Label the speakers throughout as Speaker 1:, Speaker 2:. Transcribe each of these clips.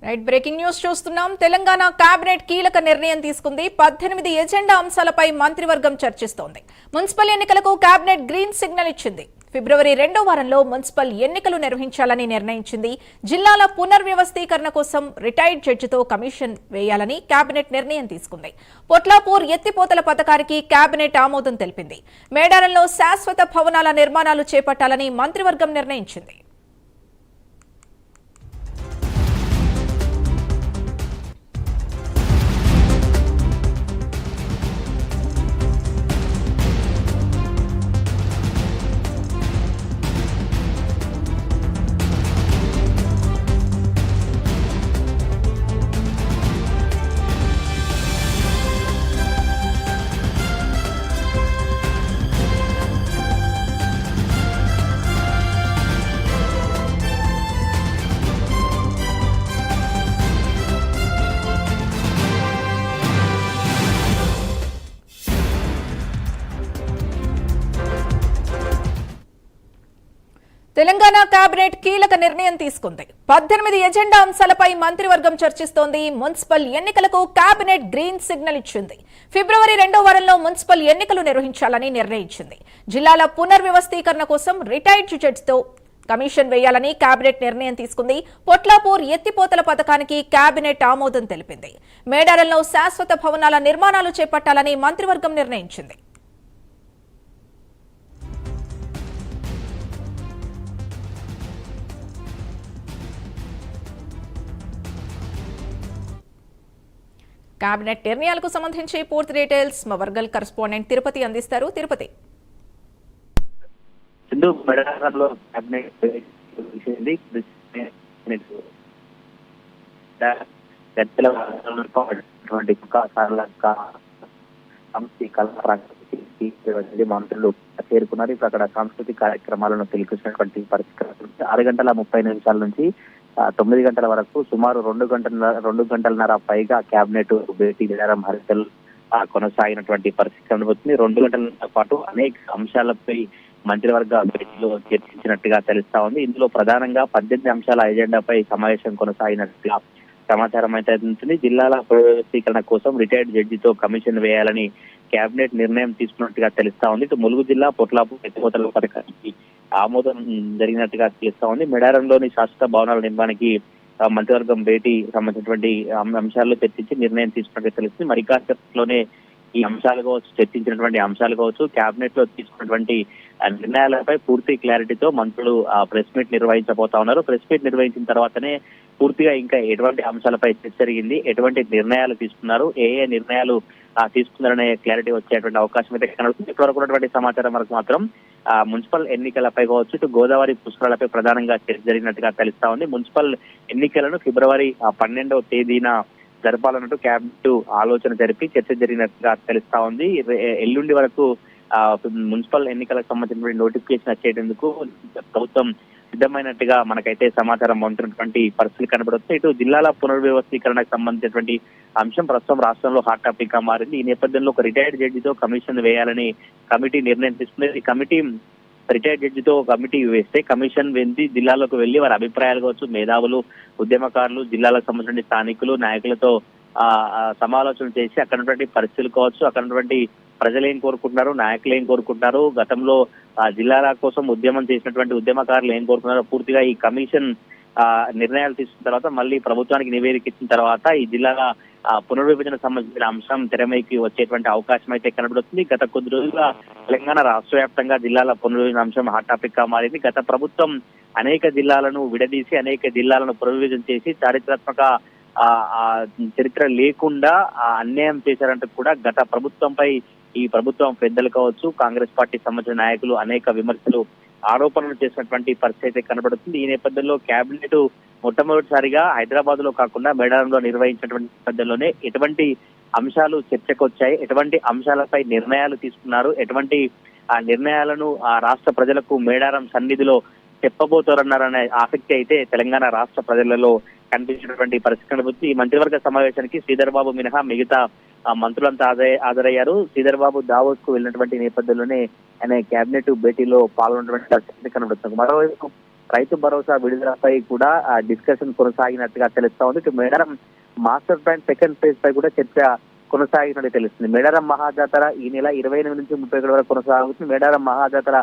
Speaker 1: Right breaking news చూస్తున్నాం. Telangana cabinet కీలక నిర్ణయం తీసుకుంది. 18 ఎజెండా అంశాలపై మంత్రివర్గం చర్చిస్తోంది. మున్సిపల్ ఎన్నికలకు కేబినెట్ గ్రీన్ సిగ్నల్ ఇచ్చింది. ఫిబ్రవరి 2వ వారంలో మున్సిపల్ ఎన్నికలు నిర్వహించాలని నిర్ణయించింది. జిల్లాల పునర్వ్యవస్థీకరణ కోసం రిటైర్డ్ జడ్జితో కమిషన్ వేయాలని కేబినెట్ నిర్ణయం తీసుకుంది. పొట్లాపూర్ ఎత్తిపోతల పథకానికి కేబినెట్ ఆమోదం తెలిపింది. మేడారంలో శాశ్వత భవనాల నిర్మాణాలు చేపట్టాలని మంత్రివర్గం నిర్ణయించింది. తెలంగాణ కేబినెట్ కీలక నిర్ణయం తీసుకుంది. 18 ఎజెండా అంశాలపై మంత్రివర్గం చర్చిస్తోంది. మున్సిపల్ ఎన్నికలకు కేబినెట్ గ్రీన్ సిగ్నల్ ఇచ్చింది. ఫిబ్రవరి 2వ వారంలో మున్సిపల్ ఎన్నికలు నిర్వహించాలని నిర్ణయించింది. జిల్లాల పునర్వ్యవస్థీకరణ కోసం రిటైర్డ్ జడ్జితో కమిషన్ వేయాలని కేబినెట్ నిర్ణయం తీసుకుంది. పొట్లాపూర్ ఎత్తిపోతల పథకానికి కేబినెట్ ఆమోదం తెలిపింది. మేడారంలో శాశ్వత భవనాల నిర్మాణాలు చేపట్టాలని మంత్రివర్గం నిర్ణయించింది. కేబినెట్ నిర్ణయాలకు సంబంధించి పూర్తి డీటెయిల్స్ మా వర్గల్ కరెస్పాండెంట్ తిరుపతి అందిస్తారు. తిరుపతి.
Speaker 2: మంత్రులు చేరుకున్నారు. ఇప్పుడు అక్కడ సాంస్కృతిక కార్యక్రమాలను తెలిపించినటువంటి పరిస్థితి 6 గంటల 30 నిమిషాల నుంచి 9 గంటల వరకు సుమారు 2 గంటలన్నర పైగా కేబినెట్ భేటీ మేడారం హరితల్ కొనసాగినటువంటి పరిస్థితి కనబడుతుంది. 2 గంటల పాటు అనేక అంశాలపై మంత్రివర్గ భేటీలో చర్చించినట్టుగా తెలుస్తా ఉంది. ఇందులో ప్రధానంగా 18 అంశాల ఎజెండాపై సమావేశం కొనసాగినట్టుగా సమాచారం అయితే ఉంటుంది. జిల్లాల పునర్వ్యవస్థీకరణ కోసం రిటైర్డ్ జడ్జితో కమిషన్ వేయాలని కేబినెట్ నిర్ణయం తీసుకున్నట్టుగా తెలుస్తా ఉంది. ఇటు ములుగు జిల్లా పొట్లాపూర్ ఎత్తిపోతల పథకానికి ఆమోదం జరిగినట్టుగా తెలుస్తా ఉంది. మేడారంలోని శాశ్వత భవనాల నిర్మాణానికి మంత్రివర్గం భేటీ సంబంధించినటువంటి అంశాల్లో చర్చించి నిర్ణయం తీసుకున్నట్టుగా తెలుస్తుంది. మరి కాసేపట్లోనే ఈ అంశాలు కావచ్చు, చర్చించినటువంటి అంశాలు కావచ్చు, కేబినెట్ లో తీసుకున్నటువంటి నిర్ణయాలపై పూర్తి క్లారిటీతో మంత్రులు ప్రెస్ మీట్ నిర్వహించబోతా ఉన్నారు. ప్రెస్ మీట్ నిర్వహించిన తర్వాతనే పూర్తిగా ఇంకా ఎటువంటి అంశాలపై చర్చ జరిగింది, ఎటువంటి నిర్ణయాలు తీసుకున్నారు, ఏ నిర్ణయాలు తీసుకున్నారనే క్లారిటీ వచ్చేటువంటి అవకాశం అయితే కనబడుతుంది. ఇప్పటివరకు ఉన్నటువంటి సమాచారం వరకు మాత్రం మున్సిపల్ ఎన్నికలపై కావచ్చు, ఇటు గోదావరి పుష్కరాలపై ప్రధానంగా చర్చ జరిగినట్టుగా తెలుస్తా ఉంది. మున్సిపల్ ఎన్నికలను ఫిబ్రవరి 12వ తేదీన జరపాలన్నట్టు కేబినెట్ ఆలోచన జరిపి చర్చ జరిగినట్టుగా తెలుస్తా ఉంది. ఎల్లుండి వరకు మున్సిపల్ ఎన్నికలకు సంబంధించినటువంటి నోటిఫికేషన్ వచ్చేందుకు ప్రభుత్వం సిద్ధమైనట్టుగా మనకైతే సమాచారం పొందుతున్నటువంటి పరిస్థితులు కనబడుతుంది. ఇటు జిల్లాల పునర్వ్యవస్థీకరణకు సంబంధించినటువంటి అంశం ప్రస్తుతం రాష్ట్రంలో హాట్ టాపిక్ గా మారింది. ఈ నేపథ్యంలో ఒక రిటైర్డ్ జడ్జితో కమిషన్ వేయాలని కమిటీ నిర్ణయం తీసుకుంది. ఈ కమిటీ రిటైర్డ్ జడ్జితో కమిటీ వేస్తే కమిషన్ వెంది జిల్లాలకు వెళ్లి వారి అభిప్రాయాలు కావచ్చు, మేధావులు, ఉద్యమకారులు, జిల్లాలకు సంబంధించిన స్థానికులు, నాయకులతో సమాలోచన చేసి అక్కడ ఉన్నటువంటి పరిస్థితులు కావచ్చు, అక్కడ ఉన్నటువంటి ప్రజలు ఏం కోరుకుంటున్నారు, నాయకులు ఏం కోరుకుంటున్నారు, గతంలో జిల్లాల కోసం ఉద్యమం చేసినటువంటి ఉద్యమకారులు ఏం కోరుకున్నారో పూర్తిగా ఈ కమిషన్ నిర్ణయాలు తీసుకున్న తర్వాత మళ్ళీ ప్రభుత్వానికి నివేదిక ఇచ్చిన తర్వాత ఈ జిల్లాల పునర్విభజన సంబంధించిన అంశం తెరమైకి వచ్చేటువంటి అవకాశం అయితే కనబడుతుంది. గత కొద్ది రోజులుగా తెలంగాణ రాష్ట్ర వ్యాప్తంగా జిల్లాల పునర్విభజన అంశం హాట్ టాపిక్ గా మారింది. గత ప్రభుత్వం అనేక జిల్లాలను విడదీసి అనేక జిల్లాలను పునర్విభజన చేసి చారిత్రాత్మక చరిత్ర లేకుండా అన్యాయం చేశారంటూ కూడా గత ప్రభుత్వంపై ఈ ప్రభుత్వం పెద్దలు కావచ్చు, కాంగ్రెస్ పార్టీ సంబంధించిన నాయకులు అనేక విమర్శలు, ఆరోపణలు చేసినటువంటి పరిస్థితి కనబడుతుంది. ఈ నేపథ్యంలో కేబినెట్ మొట్టమొదటిసారిగా హైదరాబాద్ లో కాకుండా మేడారంలో నిర్వహించినటువంటి నేపథ్యంలోనే ఎటువంటి అంశాలు చర్చకు వచ్చాయి, ఎటువంటి అంశాలపై నిర్ణయాలు తీసుకున్నారు, ఎటువంటి నిర్ణయాలను రాష్ట్ర ప్రజలకు మేడారం సన్నిధిలో చెప్పబోతారన్నారనే ఆసక్తి అయితే తెలంగాణ రాష్ట్ర ప్రజలలో కనిపించినటువంటి పరిస్థితి కనబడుతుంది. ఈ మంత్రివర్గ సమావేశానికి శ్రీధర్ బాబు మినహా మిగతా మంత్రులంతా హాజరయ్యారు. శ్రీధర్ బాబు దావోస్ కు వెళ్ళినటువంటి నేపథ్యంలోనే ఆయన కేబినెట్ భేటీలో పాల్గొన్నటువంటి పరిస్థితి కనబడుతుంది. మరోవైపు రైతు భరోసా విడుదలపై కూడా డిస్కషన్ కొనసాగినట్టుగా తెలుస్తా ఉంది. ఇటు Medaram master plan second phase పై కూడా చర్చ కొనసాగినట్టు తెలుస్తుంది. మేడారం మహాజాతర ఈ నెల 28 నుంచి 31 వరకు కొనసాగుతుంది. మేడారం మహాజాతర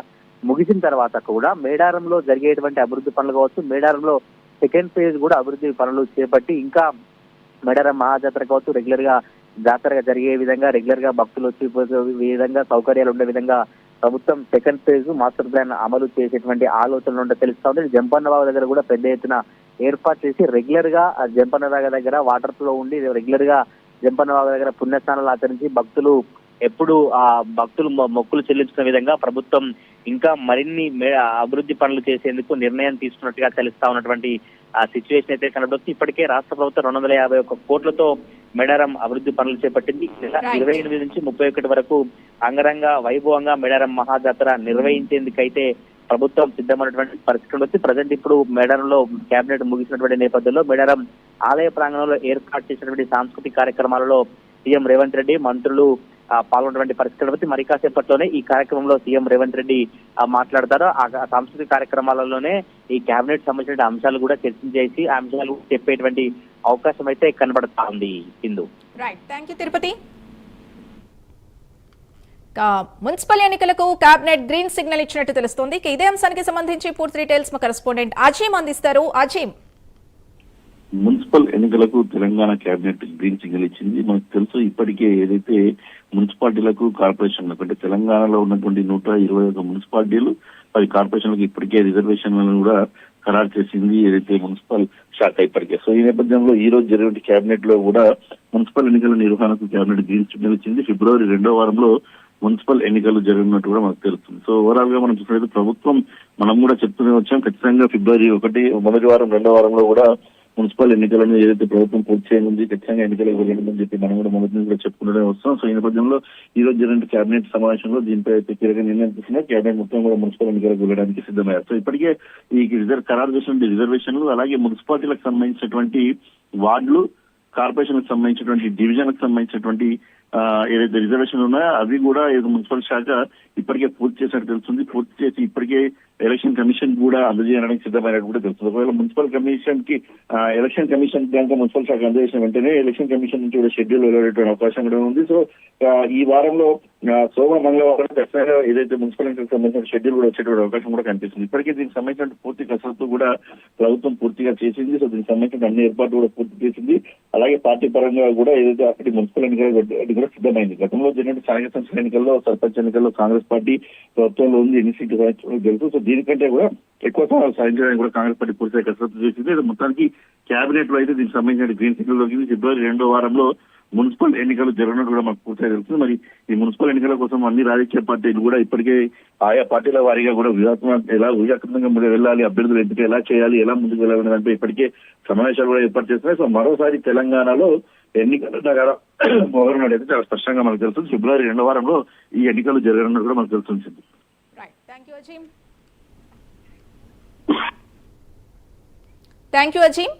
Speaker 2: ముగిసిన తర్వాత కూడా మేడారంలో జరిగేటువంటి అభివృద్ధి పనులు కావచ్చు, మేడారంలో సెకండ్ ఫేజ్ కూడా అభివృద్ధి పనులు చేపట్టి ఇంకా మేడారం మహాజాతర కావచ్చు రెగ్యులర్ గా జాతరగా జరిగే విధంగా రెగ్యులర్ గా భక్తులు వచ్చి విధంగా సౌకర్యాలు ఉండే విధంగా ప్రభుత్వం సెకండ్ ఫేజ్ మాస్టర్ ప్లాన్ అమలు చేసేటువంటి ఆలోచనలు ఉంటే తెలుస్తా ఉంది. జంపన్నబాబు దగ్గర కూడా పెద్ద ఎత్తున ఏర్పాటు చేసి రెగ్యులర్ గా జంపన్నబాబు దగ్గర వాటర్ ఫ్లో ఉండి రెగ్యులర్ గా జంపన్నబాబు దగ్గర పుణ్యస్నానాలు ఆచరించి భక్తులు ఎప్పుడు భక్తులు మొక్కులు చెల్లించిన విధంగా ప్రభుత్వం ఇంకా మరిన్ని అభివృద్ధి పనులు చేసేందుకు నిర్ణయం తీసుకున్నట్టుగా తెలుస్తా ఉన్నటువంటి ఆ సిచ్యువేషన్ అయితే కనబడుతుంది. ఇప్పటికే రాష్ట్ర ప్రభుత్వం 251 కోట్లతో మేడారం అభివృద్ధి పనులు చేపట్టింది. 28 నుంచి 31 వరకు అంగరంగ వైభవంగా మేడారం మహాజాతర నిర్వహించేందుకైతే ప్రభుత్వం సిద్ధమైనటువంటి పరిస్థితులు వచ్చి ప్రజెంట్ ఇప్పుడు మేడారంలో కేబినెట్ ముగిసినటువంటి నేపథ్యంలో మేడారం ఆలయ ప్రాంగణంలో ఏర్పాటు చేసినటువంటి సాంస్కృతిక కార్యక్రమాలలో సీఎం రేవంత్ రెడ్డి మంత్రులు పాల్గొన్నటువంటి పరిస్థితులు బట్టి మరి కాసేపట్లోనే ఈ కార్యక్రమంలో సీఎం రేవంత్ రెడ్డి మాట్లాడతారు. ఆ సాంస్కృతిక కార్యక్రమాలలోనే ఈ కేబినెట్ సంబంధించిన అంశాలు కూడా చర్చించేసి ఆ అంశాలు చెప్పేటువంటి అవకాశం అయితే కనబడతా ఉంది. Sindhu.
Speaker 1: Right, thank you Tirupati. Municipal ఎన్నికలకు కేబినెట్ గ్రీన్ సిగ్నల్ ఇచ్చినట్టు తెలుస్తోంది. ఇదే అంశానికి సంబంధించి పూర్తి డీటెయిల్స్ మా కరెస్పాండెంట్ అజీమ్ అందిస్తారు. అజీమ్,
Speaker 3: మున్సిపల్ ఎన్నికలకు తెలంగాణ కేబినెట్ గ్రీన్ సిగ్నల్ ఇచ్చింది. మనకు తెలుసు ఇప్పటికే ఏదైతే మున్సిపాలిటీలకు కార్పొరేషన్లకు అంటే తెలంగాణలో ఉన్నటువంటి 121 మున్సిపాలిటీలు 10 కార్పొరేషన్లకు ఇప్పటికే రిజర్వేషన్లను కూడా ఖరారు చేసింది ఏదైతే మున్సిపల్ శాఖ ఇప్పటికే. సో ఈ నేపథ్యంలో ఈ రోజు జరిగిన కేబినెట్ లో కూడా మున్సిపల్ ఎన్నికల నిర్వహణకు కేబినెట్ గ్రీన్ సిగ్నల్ ఇచ్చింది. ఫిబ్రవరి 2వ వారంలో మున్సిపల్ ఎన్నికలు జరగనున్నట్టు కూడా మనకు తెలుస్తుంది. సో ఓవరాల్ గా మనం చూసినట్లయితే ప్రభుత్వం మనం కూడా చెప్తూనే వచ్చాం ఖచ్చితంగా ఫిబ్రవరి 1వ వారం 2వ వారంలో కూడా మున్సిపల్ ఎన్నికలను ఏదైతే ప్రభుత్వం పూర్తి చేయనుంది ఖచ్చితంగా ఎన్నికలకు వెళ్ళనుందని చెప్పి మనం కూడా మొదటి నుంచి కూడా చెప్పుకుంటూనే వస్తాం. సో ఈ నేపథ్యంలో ఈ రోజు జరిగిన కేబినెట్ సమావేశంలో దీనిపై అయితే కీలక నిర్ణయం తీసుకున్నారు. కేబినెట్ మొత్తం కూడా మున్సిపల్ ఎన్నికలకు వెళ్ళడానికి సిద్ధమయ్యారు. సో ఇప్పటికే ఈ ఖరారు చేసినటువంటి రిజర్వేషన్లు అలాగే మున్సిపాలిటీలకు సంబంధించినటువంటి వార్డులు, కార్పొరేషన్లకు సంబంధించినటువంటి డివిజన్లకు సంబంధించినటువంటి ఏదైతే రిజర్వేషన్లు ఉన్నాయో అవి కూడా మున్సిపల్ శాఖ ఇప్పటికే పూర్తి చేసినట్టు తెలుస్తుంది. పూర్తి చేసి ఇప్పటికే ఎలక్షన్ కమిషన్ కూడా అందజేయడానికి సిద్ధమైనట్టు కూడా తెలుస్తుంది. ఒకవేళ మున్సిపల్ కమిషన్ కి ఎలక్షన్ కమిషన్ కనుక మున్సిపల్ శాఖ అందజేసిన వెంటనే ఎలక్షన్ కమిషన్ నుంచి కూడా షెడ్యూల్ వెలువడేటువంటి అవకాశం కూడా ఉంది. సో ఈ వారంలో సోమ మంగళవారం ఖచ్చితంగా ఏదైతే మున్సిపల్ ఎన్నికలకు సంబంధించిన షెడ్యూల్ కూడా వచ్చేటువంటి అవకాశం కూడా కనిపిస్తుంది. ఇప్పటికే దీనికి సంబంధించిన పూర్తి కసరత్తు కూడా ప్రభుత్వం పూర్తిగా చేసింది. సో దీనికి సంబంధించిన అన్ని ఏర్పాట్లు కూడా పూర్తి చేసింది. అలాగే పార్టీ పరంగా కూడా ఏదైతే అక్కడి మున్సిపల్ ఎన్నికలు కూడా సిద్ధమైంది. గతంలో జరిగిన స్థానిక సంస్థల ఎన్నికల్లో, సర్పంచ్ ఎన్నికల్లో కాంగ్రెస్ పార్టీ ప్రభుత్వంలో ఉంది, ఎన్ని సీట్లు తెలుసు. సో దీనికంటే కూడా ఎక్కువ స్థానాలు సాధించడానికి కూడా కాంగ్రెస్ పార్టీ పూర్తిగా కసరత్తు చేసింది. మొత్తానికి కేబినెట్ లో అయితే దీనికి సంబంధించిన గ్రీన్ సిగ్నల్ దొరికింది. ఫిబ్రవరి 2వ వారంలో మున్సిపల్ ఎన్నికలు జరగనున్నట్టు కూడా మాకు పూర్తిగా తెలుస్తుంది. మరి ఈ మున్సిపల్ ఎన్నికల కోసం అన్ని రాజకీయ పార్టీలు కూడా ఇప్పటికే ఆయా పార్టీల వారీగా కూడా వ్యూహాత్మకంగా వెళ్ళాలి, అభ్యర్థులు ఎంపిక ఎలా చేయాలి, ఎలా ముందుకు వెళ్ళాలి అంటే ఇప్పటికే సమావేశాలు కూడా ఏర్పాటు చేస్తున్నాయి. సో మరోసారి తెలంగాణలో ఎన్నికల మొదలున్నట్టయితే చాలా స్పష్టంగా మనకు తెలుస్తుంది. ఫిబ్రవరి 2వ వారంలో ఈ ఎన్నికలు జరగనున్నట్టు కూడా మనకు తెలుస్తుంది.
Speaker 1: Thank you Azeem.